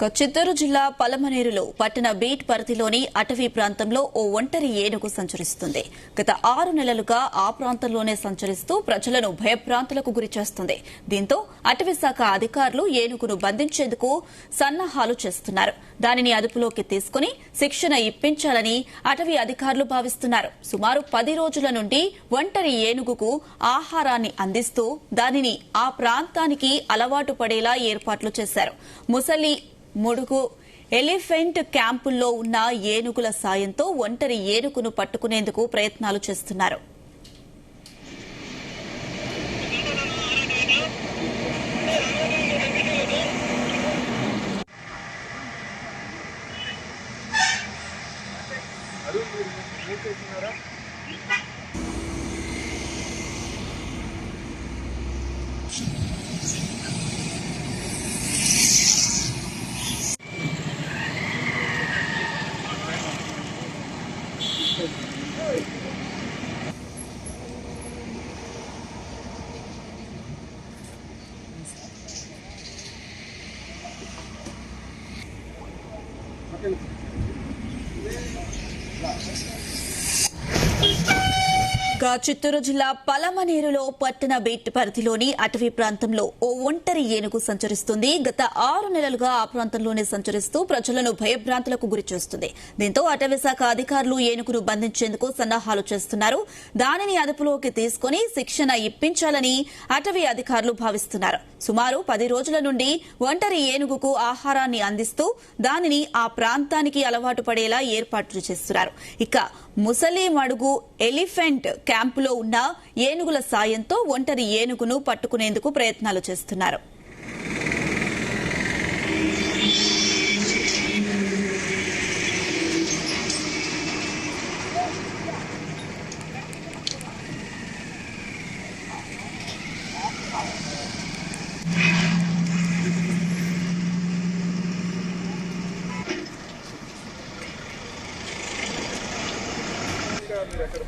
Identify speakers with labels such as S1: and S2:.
S1: చిత్తూరు జిల్లా పలమనేరులో పట్టణ బీట్ పరిధిలోని అటవీ ప్రాంతంలో ఓ ఒంటరి ఏనుగు సంచరిస్తుంది. గత 6 నెలలుగా ఆ ప్రాంతంలోనే సంచరిస్తూ ప్రజలను భయభ్రాంతులకు గురిచేస్తుంది. దీంతో అటవీ శాఖ అధికారులు ఏనుగును బంధించేందుకు సన్నాహాలు చేస్తున్నారు. దానిని అదుపులోకి తీసుకుని శిక్షణ ఇప్పించాలని అటవీ అధికారులు భావిస్తున్నారు. సుమారు 10 రోజుల నుండి ఒంటరి ఏనుగుకు ఆహారాన్ని అందిస్తూ దానిని ఆ ప్రాంతానికి అలవాటు పడేలా ఏర్పాట్లు చేశారు. ముసలి ముడుగు ఎలిఫెంట్ క్యాంపుల్లో ఉన్న ఏనుగుల సాయంతో ఒంటరి ఏనుగును పట్టుకునేందుకు ప్రయత్నాలు చేస్తున్నారు. చిత్తూరు జిల్లా పలమనేరులో పట్టణ బీట్ పరిధిలోని అటవీ ప్రాంతంలో ఓ ఒంటరి ఏనుగు సంచరిస్తుంది. గత 6 నెలలుగా ఆ ప్రాంతంలోనే సంచరిస్తూ ప్రజలను భయభ్రాంతులకు గురిచేస్తుంది. దీంతో అటవీ శాఖ అధికారులు ఏనుగును బంధించేందుకు సన్నాహాలు చేస్తున్నారు. దానిని అదుపులోకి తీసుకుని శిక్షణ ఇప్పించాలని అటవీ అధికారులు భావిస్తున్నారు. సుమారు 10 రోజుల నుండి ఒంటరి ఏనుగుకు ఆహారాన్ని అందిస్తూ దానిని ఆ ప్రాంతానికి అలవాటు పడేలా ఏర్పాట్లు చేస్తున్నారు. ఇక ముసలి మడుగు ఎలిఫెంట్ క్యాంపులో ఉన్న ఏనుగుల సాయంతో ఒంటరి ఏనుగును పట్టుకునేందుకు ప్రయత్నాలు చేస్తున్నారు.
S2: మీరు ఎక్కడ